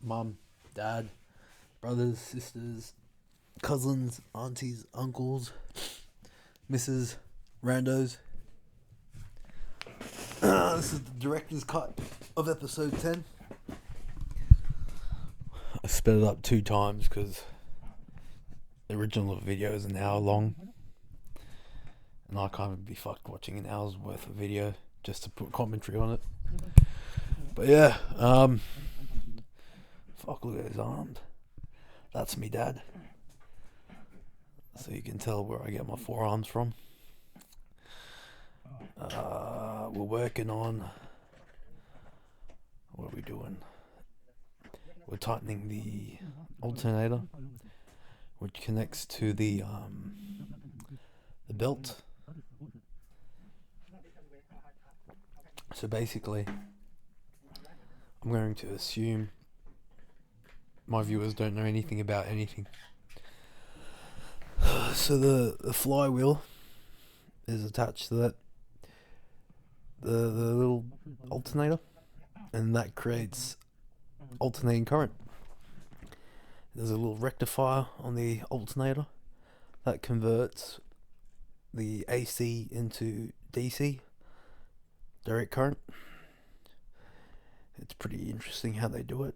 mum, dad, brothers, sisters, cousins, aunties, uncles, missus, randos. This is the director's cut of episode 10. I sped it up 2 times because the original video is an hour long. And I can't be fucked watching an hour's worth of video just to put commentary on it. But yeah, fuck, look at his arms. That's me dad. So you can tell where I get my forearms from. We're working on... What are we doing? We're tightening the alternator, which connects to the belt. So basically, I'm going to assume my viewers don't know anything about anything. So the flywheel is attached to that, the little alternator, and that creates alternating current. There's a little rectifier on the alternator that converts the AC into DC, direct current. It's pretty interesting how they do it.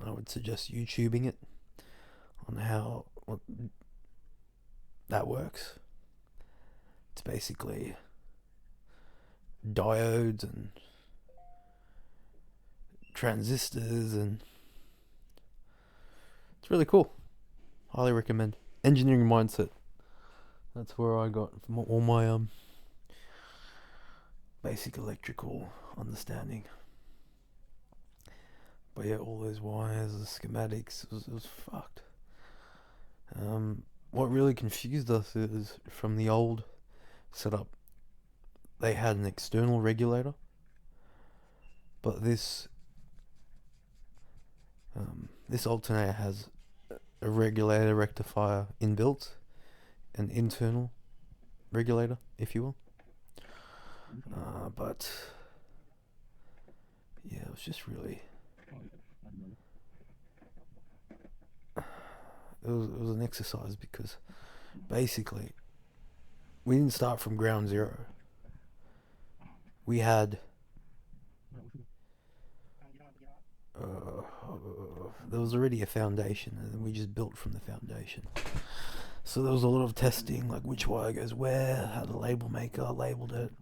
I would suggest YouTubing it on how that works. It's basically diodes and transistors, and it's really cool. Highly recommend. Engineering Mindset. That's where I got from all my basic electrical understanding. But yeah, all those wires, the schematics, it was fucked. What really confused us is from the old setup, they had an external regulator, but this alternator has a regulator rectifier inbuilt, an internal regulator, if you will. But yeah, it was just really... It was an exercise because basically we didn't start from ground zero. We had there was already a foundation, and then we just built from the foundation. So there was a lot of testing, like which wire goes where, how the label maker labeled it.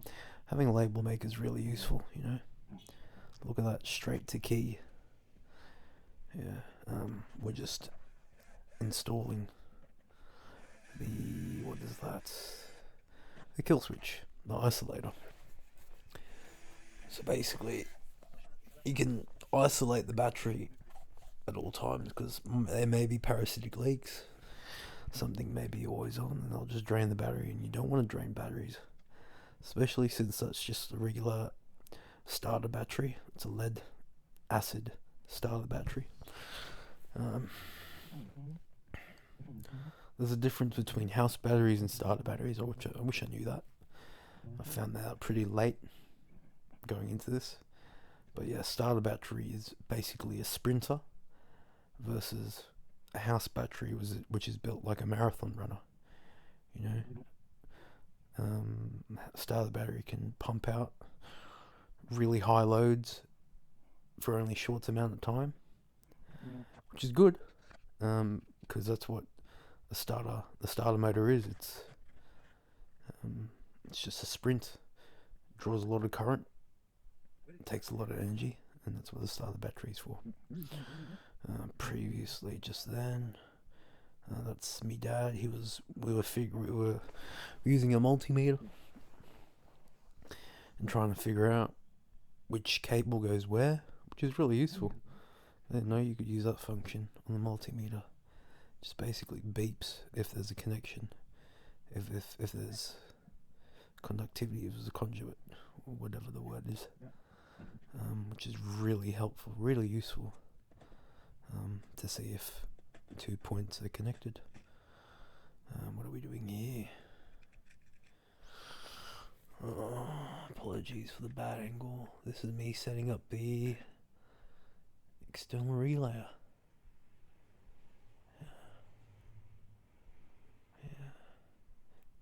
Having a label maker is really useful, you know. Look at that, straight to key. Yeah, we're just installing the, what is that? The kill switch, the isolator. So basically, you can isolate the battery at all times because there may be parasitic leaks. Something may be always on, and they'll just drain the battery, and you don't want to drain batteries, especially since that's just a regular starter battery. It's a lead acid starter battery. There's a difference between house batteries and starter batteries. I wish I knew that. I found that out pretty late going into this. But yeah, starter battery is basically a sprinter versus a house battery which is built like a marathon runner. You know, starter battery can pump out really high loads for only short amount of time, which is good, because that's what the starter motor is. It's just a sprint. It draws a lot of current. It takes a lot of energy, and that's what the starter battery is for. Previously, just then, that's me dad. We were using a multimeter and trying to figure out which cable goes where, which is really useful. I didn't know you could use that function on the multimeter. Just basically beeps if there's a connection, if there's conductivity, if there's a conduit, or whatever the word is, which is really helpful, really useful, to see if 2 points are connected. What are we doing here? Apologies for the bad angle. This is me setting up the external relayer. Yeah.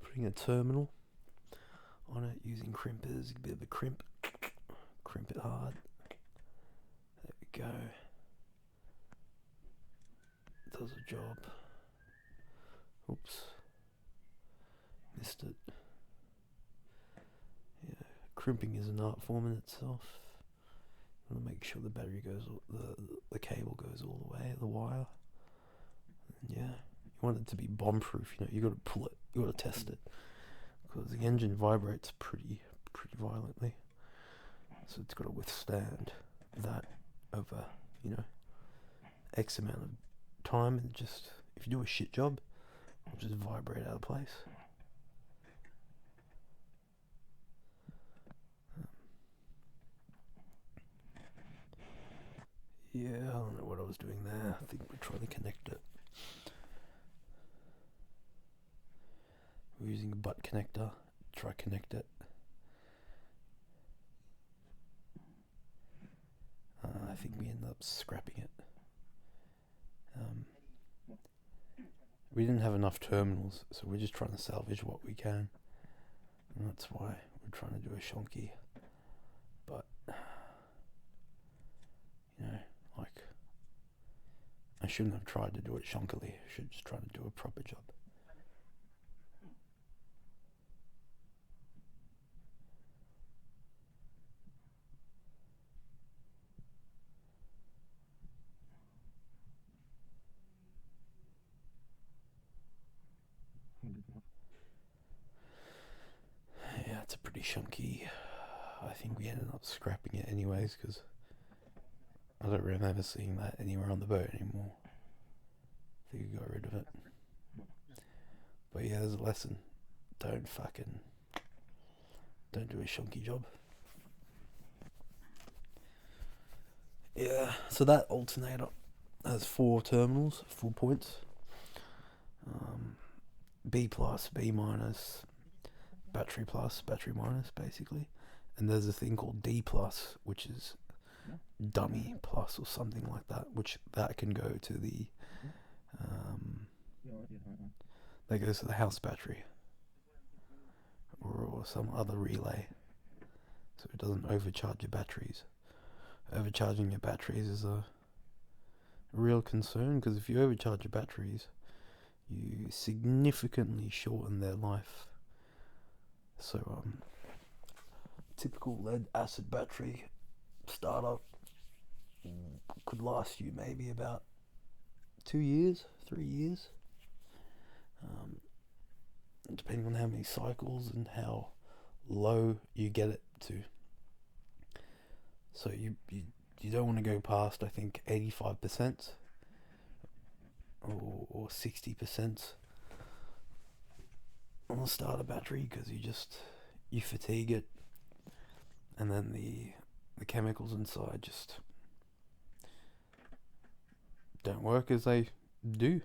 Putting a terminal on it using crimpers, a bit of a crimp it hard. There we go. Does a job. Oops. Missed it. Yeah, crimping is an art form in itself. You want to make sure the battery goes, the cable goes all the way, the wire. And yeah, you want it to be bomb proof. You got to pull it, you got to test it, because the engine vibrates pretty violently. So it's got to withstand that over, X amount of time, and just, if you do a shit job, it'll just vibrate out of place. Yeah, I don't know what I was doing there. I think we're trying to connect it. We're using a butt connector. Try connect it. I think we ended up scrapping it. We didn't have enough terminals, so we're just trying to salvage what we can. And that's why we're trying to do a shonky. But, I shouldn't have tried to do it shonkily. I should just try to do a proper job. Yeah, it's a pretty chunky. I think we ended up scrapping it anyways, because I don't remember seeing that anywhere on the boat anymore. I think we got rid of it. But yeah, there's a lesson. Don't do a chunky job. Yeah, so that alternator has 4 terminals, 4 points. B plus, B minus, battery plus, battery minus, basically. And there's a thing called D plus, which is dummy plus or something like that, which that can go to the that goes to the house battery or some other relay, so it doesn't overcharge your batteries. Overcharging your batteries is a real concern, because if you overcharge your batteries, you significantly shorten their life. So typical lead acid battery starter could last you maybe about 2 years, 3 years, depending on how many cycles and how low you get it to. So you don't want to go past, I think, 85% or 60% on the starter battery, because you fatigue it, and then the chemicals inside just don't work as they should.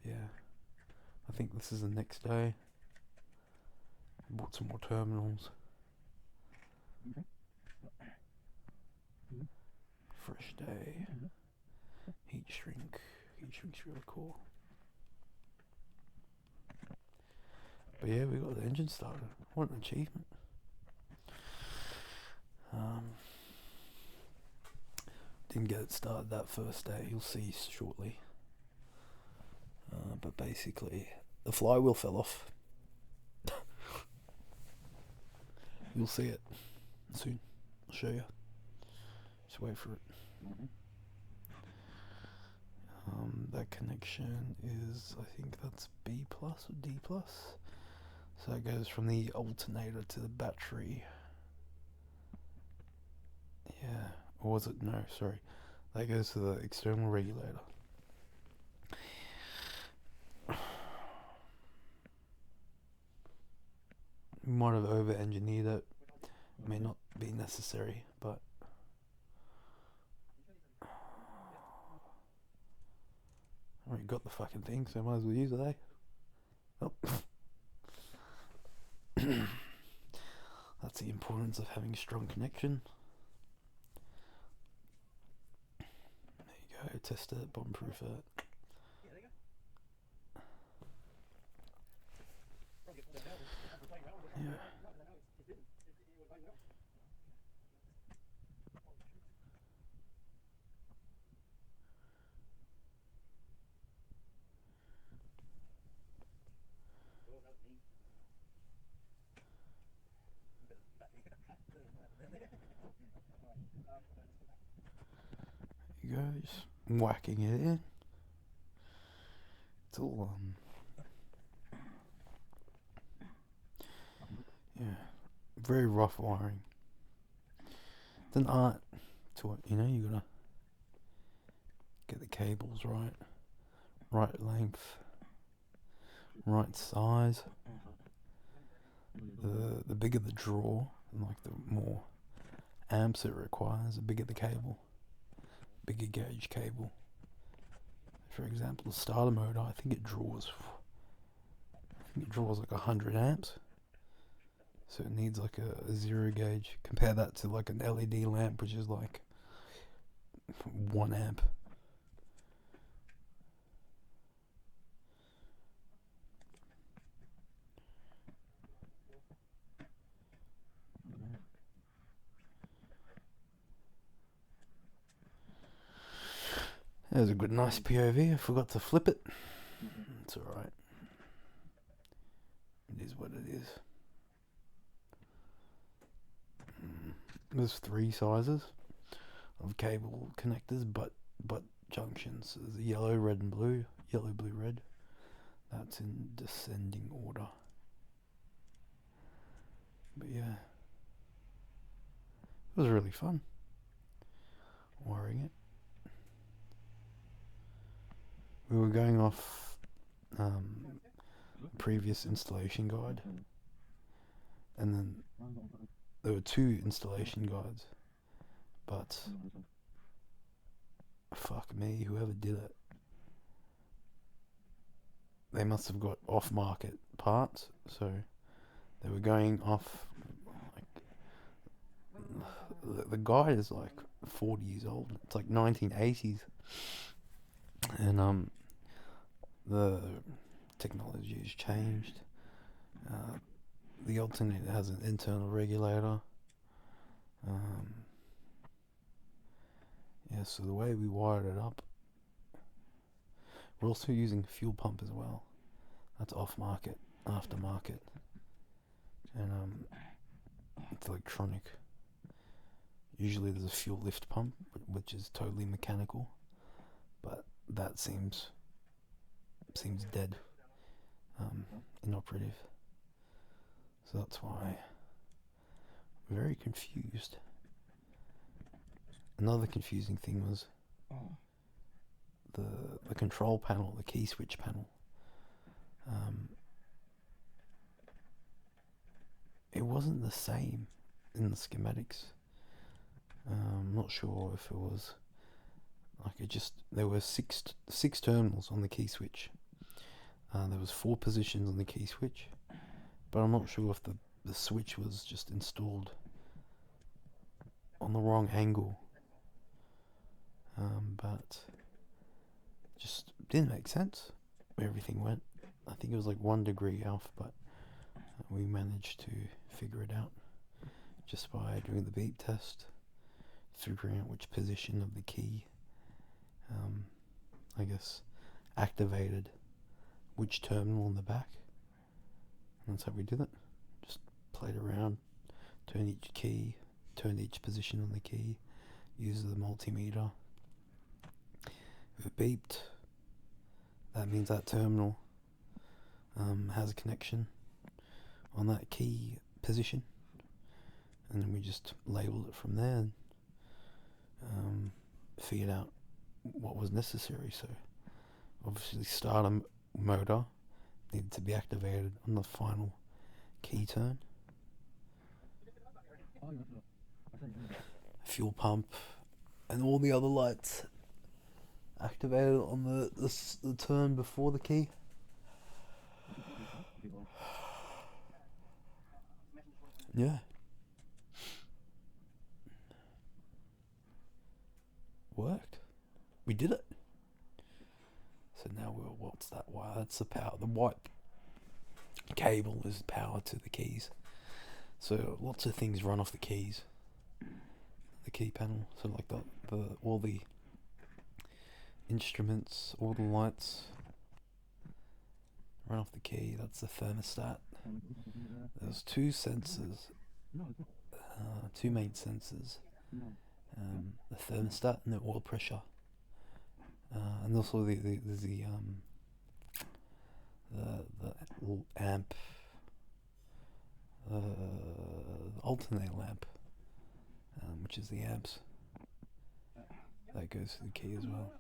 Yeah, I think this is the next day. Bought some more terminals. Fresh day. Heat shrink's really cool. But yeah, we got the engine started. What an achievement. Didn't get it started that first day, you'll see shortly. But basically, the flywheel fell off. You'll see it soon. I'll show you. Just wait for it. That connection is, I think that's B plus or D plus. So it goes from the alternator to the battery. Yeah, or was it? No, sorry. That goes to the external regulator. We might have over-engineered it. May not be necessary, but I already got the fucking thing, so I might as well use it, eh? Oh. That that's the importance of having a strong connection. There you go, test it, bomb-proof it. Yeah. There you go, just whacking it in. It's all yeah, very rough wiring. It's an art to it, you know. You gotta get the cables right length, right size. The bigger the draw, and like the more amps it requires, the bigger the cable, bigger gauge cable. For example, the starter motor, I think it draws like 100 amps. So it needs like a zero gauge. Compare that to like an LED lamp, which is like 1 amp. There's a good nice POV. I forgot to flip it. It's alright. It is what it is. There's 3 sizes of cable connectors, but junctions. There's yellow, red and blue. Yellow, blue, red. That's in descending order. But yeah, it was really fun wiring it. We were going off previous installation guide, and then there were 2 installation guides, but fuck me, whoever did it, they must have got off-market parts, so they were going off, like, the guide is like 40 years old. It's like 1980s, and the technology has changed. The alternator has an internal regulator. Yeah, so the way we wired it up, we're also using fuel pump as well. That's off-market, aftermarket, and it's electronic. Usually there's a fuel lift pump, which is totally mechanical, but that seems dead, inoperative. So that's why I'm very confused. Another confusing thing was the control panel, the key switch panel. It wasn't the same in the schematics. I'm not sure if it was like there were six terminals on the key switch. There was 4 positions on the key switch, but I'm not sure if the switch was just installed on the wrong angle. But just didn't make sense where everything went. I think it was like 1 degree off, but we managed to figure it out just by doing the beep test, figuring out which position of the key, I guess, activated which terminal in the back. And that's how we did it. Just played around, turned each key, turned each position on the key, used the multimeter. If it beeped, that means that terminal has a connection on that key position, and then we just labeled it from there and figured out what was necessary. So obviously starter motor needed to be activated on the final key turn. Fuel pump and all the other lights activated on the turn before the key. Yeah, worked. We did it. So now what's that wire? That's the power. The white cable is power to the keys. So lots of things run off the keys. The key panel. So like all the instruments, all the lights run off the key. That's the thermostat. There's two sensors, two main sensors. The thermostat and the oil pressure. And also the amp, the alternator lamp, which is the amps. That goes to the key as well.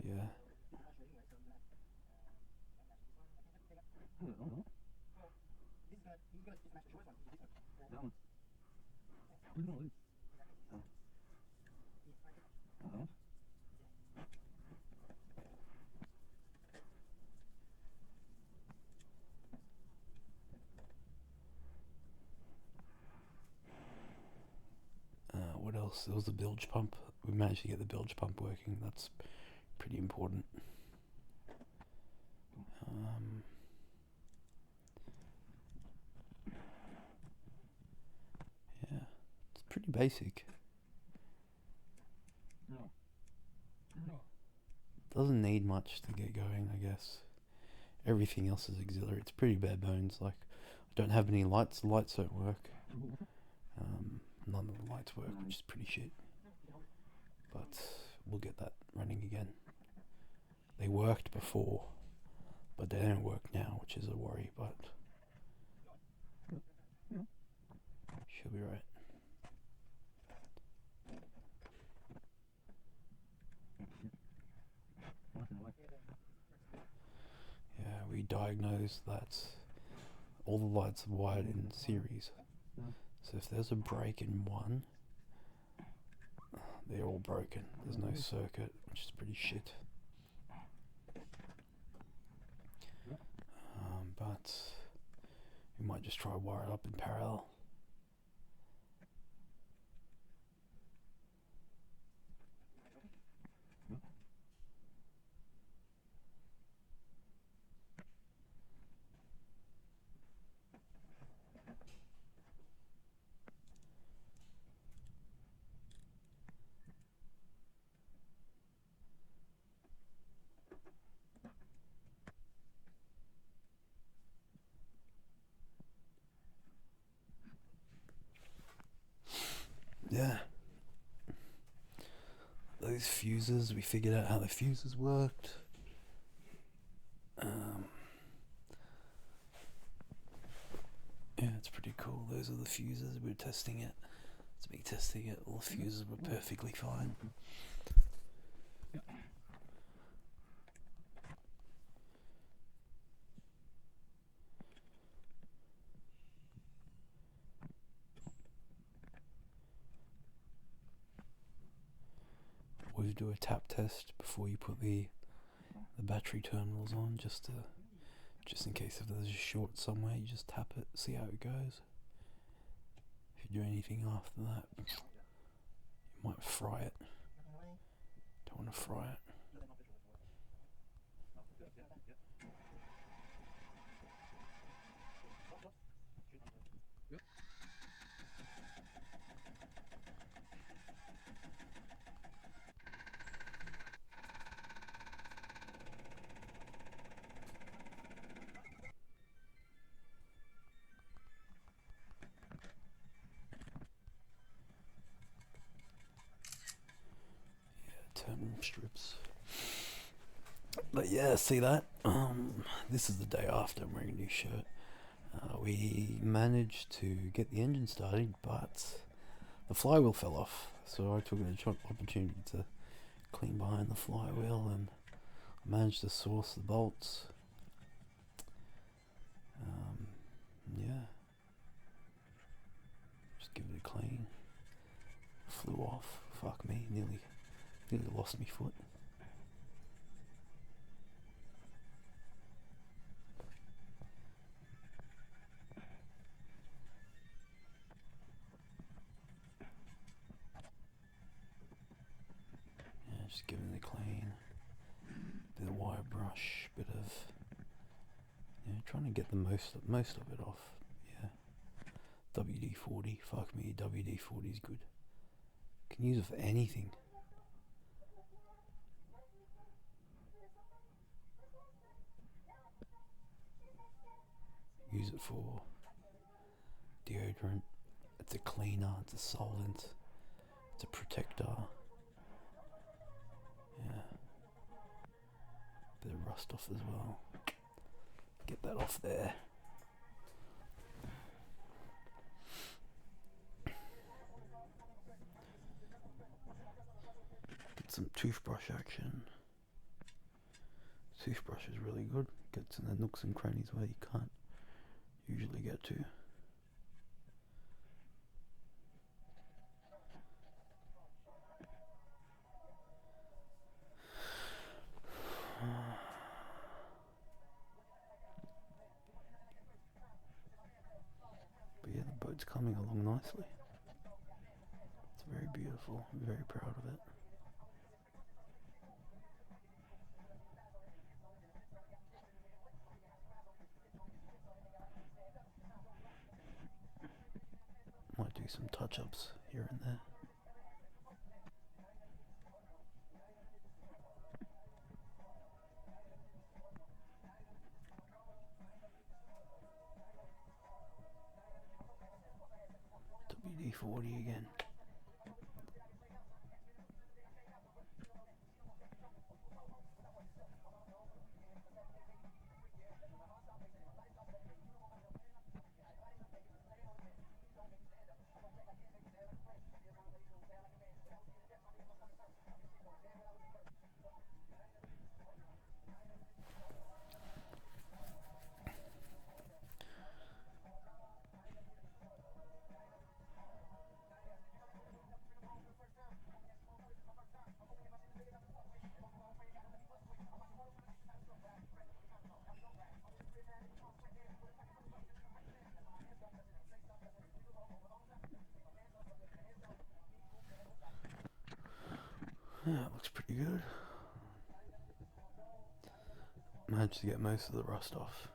Yeah. What else? There was the bilge pump. We managed to get the bilge pump working. That's pretty important. Yeah, it's pretty basic. Doesn't need much to get going, I guess. Everything else is auxiliary. It's pretty bare bones. Like, I don't have any lights. The lights don't work. None of the lights work, which is pretty shit. But we'll get that running again. They worked before, but they don't work now, which is a worry, but she'll be right. Yeah, we diagnosed that all the lights are wired in series. So if there's a break in one, they're all broken. There's no circuit, which is pretty shit. But we might just try to wire it up in parallel. Yeah. Those fuses, we figured out how the fuses worked. Yeah, it's pretty cool. Those are the fuses. We were testing it. It's me testing it. All the fuses were perfectly fine. Always do a tap test before you put the battery terminals on, just in case if there's a short somewhere. You just tap it, see how it goes. If you do anything after that, you might fry it. Don't want to fry it. Terminal strips. But yeah, see that? This is the day after I'm wearing a new shirt. We managed to get the engine started, but the flywheel fell off. So I took an opportunity to clean behind the flywheel and managed to source the bolts. Yeah. Just give it a clean. Flew off. Fuck me. Nearly lost me foot. just giving it a clean. Bit of wire brush, bit of trying to get the most of it off. Yeah. WD-40, fuck me, WD-40 is good. Can use it for anything. Use it for deodorant. It's a cleaner, it's a solvent, it's a protector. Yeah. Bit of rust off as well. Get that off there. Get some toothbrush action. Toothbrush is really good. Gets in the nooks and crannies where you can't usually get to. But yeah, the boat's coming along nicely. It's very beautiful. I'm very proud of it. Might do some touch-ups here and there. WD-40 again. Yeah, it looks pretty good. Managed to get most of the rust off.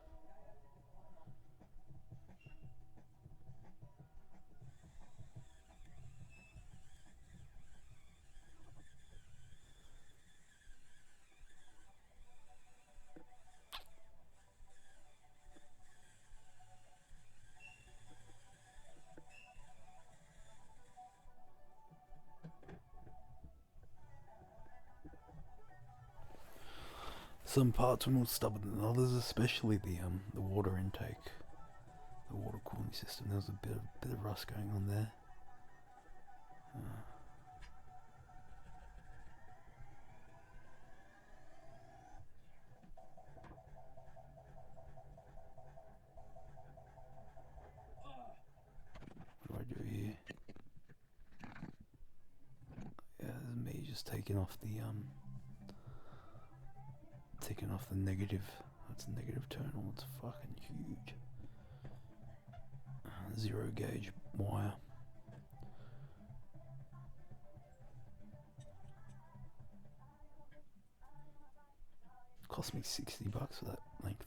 Some parts are more stubborn than others, especially the water intake, the water cooling system. There was a bit of rust going on there. What do I do here? Yeah, there's me just taking off the negative. That's a negative terminal. It's fucking huge. Zero gauge wire. Cost me $60 for that length.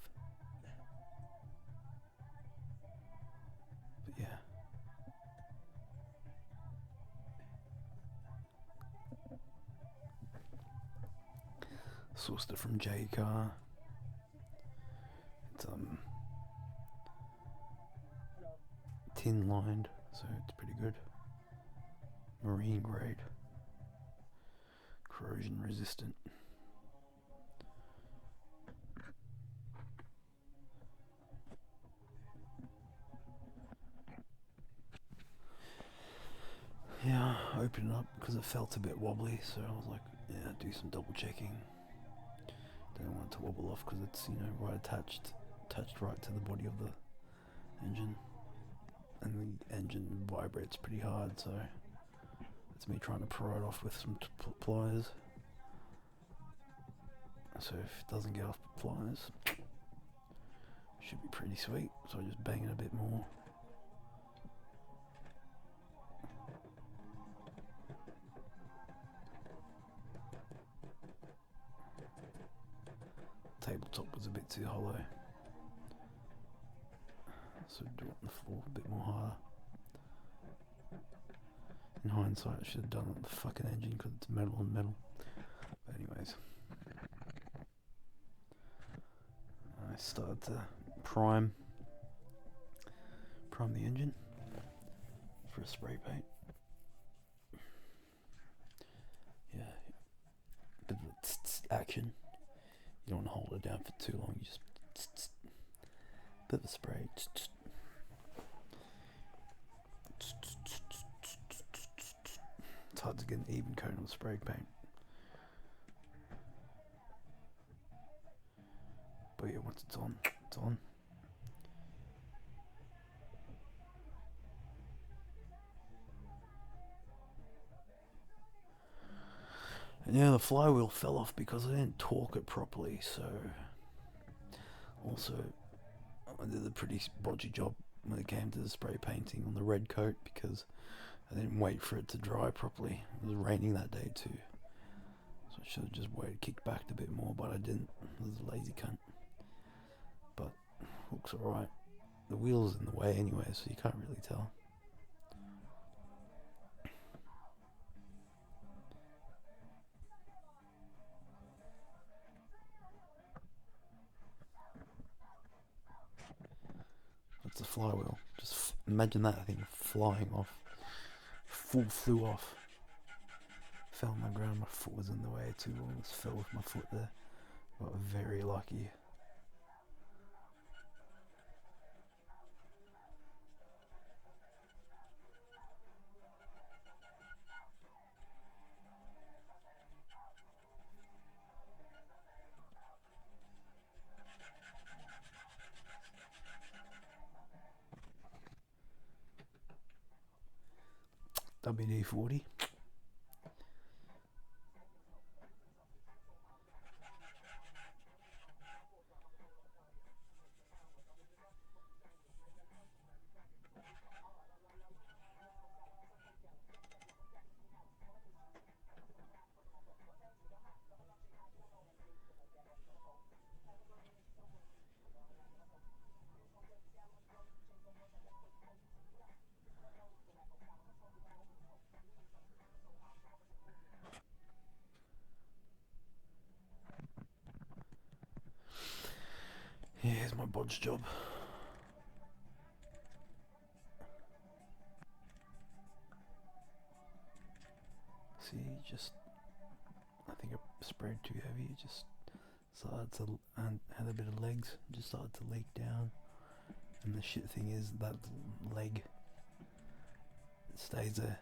But yeah. Sourced it from J-Car. It's tin lined, so it's pretty good. Marine grade. Corrosion resistant. Yeah, I opened it up because it felt a bit wobbly, so I was like, yeah, do some double checking. Don't want it to wobble off because it's, right attached right to the body of the engine. And the engine vibrates pretty hard, so it's me trying to pry it off with some pliers. So if it doesn't get off the pliers, should be pretty sweet. So I just bang it a bit more. top was a bit too hollow. So do it on the floor a bit more harder. In hindsight, I should have done it on the fucking engine because it's metal on metal. But anyways, I started to prime the engine for a spray paint. Yeah, bit of action. You don't want to hold it down for too long. You just bit of a spray. It's hard to get an even coat on spray paint. But yeah, once it's on, it's on. And yeah, the flywheel fell off because I didn't torque it properly, so also I did a pretty bodgy job when it came to the spray painting on the red coat because I didn't wait for it to dry properly. It was raining that day too, so I should have just waited, kicked back a bit more, but I didn't. I was a lazy cunt. But looks alright. The wheel's in the way anyway, so you can't really tell. That's a flywheel. Just imagine that thing flying off. Flew off. Fell on the ground, my foot was in the way too. Almost fell with my foot there. Got very lucky. WD-40. Here's my bodge job. See, I think I sprayed too heavy. It just started to, and had a bit of legs, just started to leak down. And the shit thing is that leg stays there.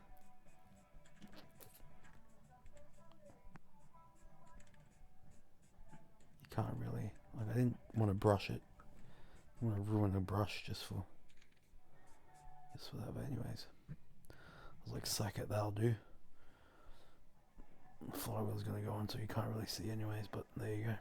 You can't really, like, I didn't want to brush it. I want to ruin a brush just for that, but anyways. I was like, sack it, that'll do. The flywheel's gonna go on so you can't really see anyways, but there you go.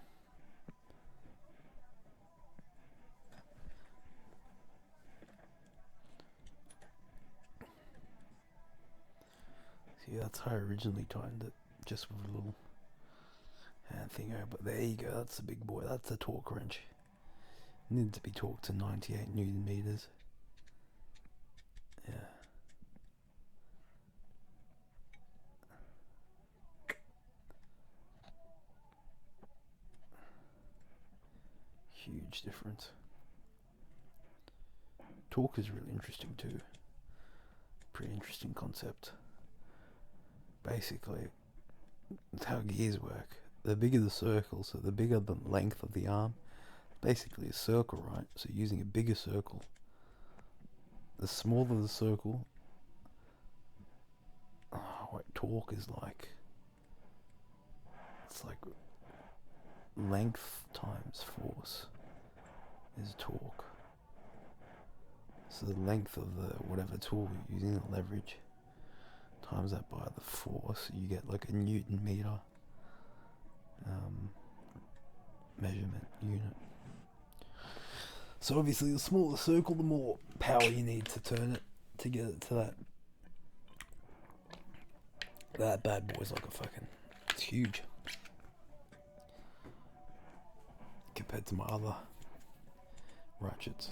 See, that's how I originally tightened it, just with a little hand thing over, but there you go, that's the big boy, that's the torque wrench. It needed to be torqued to 98 Newton meters. Yeah. Huge difference. Torque is really interesting too. Pretty interesting concept. Basically, it's how gears work. The bigger the circle, so the bigger the length of the arm, basically a circle, right? So using a bigger circle, the smaller the circle, what torque is like. It's like length times force is torque. So the length of the whatever tool you're using, the leverage, times that by the force, you get like a Newton meter measurement unit. So obviously the smaller the circle, the more power you need to turn it to get it to that. That bad boy's like a fucking, it's huge. compared to my other ratchets.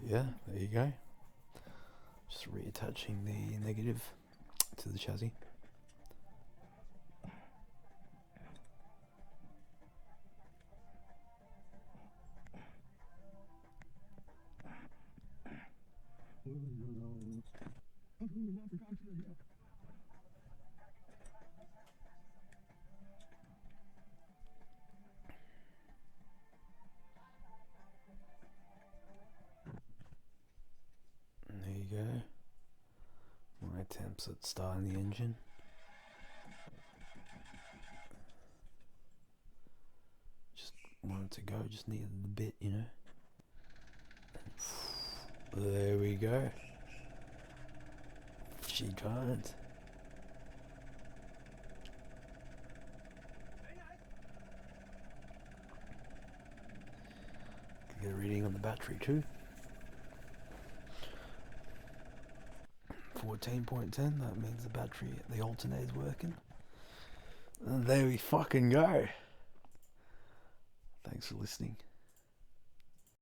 Yeah, there you go. Just reattaching the negative to the chassis. And there you go. My attempts at starting the engine. Just wanted to go, just needed the bit, you know. There we go. She can't. Get a reading on the battery too. 14.10, that means the battery, the alternator's working. And there we fucking go. Thanks for listening.